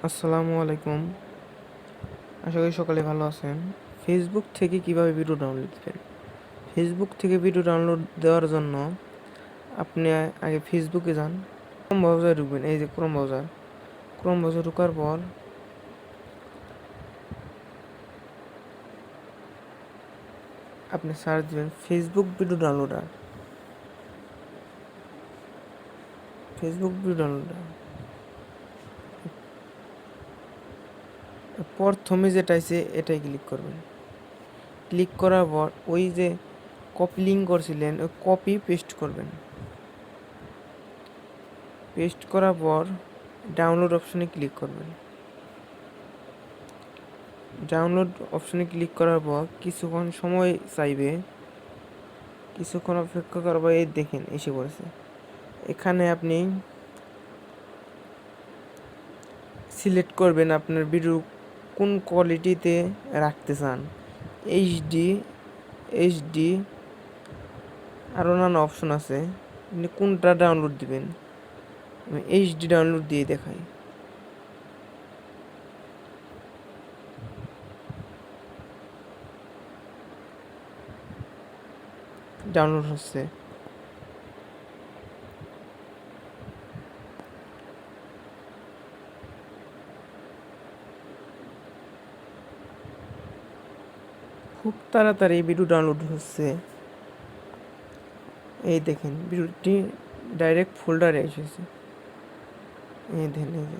আসসালামু আলাইকুম। আশা করি সকালে ভালো আছেন। ফেসবুক থেকে কিভাবে ভিডিও ডাউনলোড দিবেন? ফেসবুক থেকে ভিডিও ডাউনলোড দেওয়ার জন্য আপনি আগে ফেসবুকে যান। ক্রোম ব্রাউজারে ঢুকবেন। এই যে ক্রোম ব্রাউজার ঢোকার পর আপনি সার্চ দিবেন Facebook video downloader. Facebook video downloader প্রথমে যেটা আছে এটাই ক্লিক করবেন। ক্লিক করার পর ওই যে কপি লিঙ্ক করছিলেন ওই কপি পেস্ট করবেন। পেস্ট করার পর ডাউনলোড অপশনে ক্লিক করবেন। ডাউনলোড অপশনে ক্লিক করার পর কিছুক্ষণ সময় চাইবে, কিছুক্ষণ অপেক্ষা করার পর এই দেখেন এসে পড়েছে। এখানে আপনি সিলেক্ট করবেন আপনার ভিডিও কোন কোয়ালিটিতে রাখতে চান, এইচডি আর অন্যান্য অপশন আছে। আপনি কোনটা ডাউনলোড দিবেন, আমি এইচডি ডাউনলোড দিয়ে দেখাই। ডাউনলোড হচ্ছে। খুব তাড়াতাড়ি ভিডিও ডাউনলোড হচ্ছে। এই দেখেন ভিডিওটি ডাইরেক্ট ফোল্ডারে এসেছে। এই দেখেন, এই যে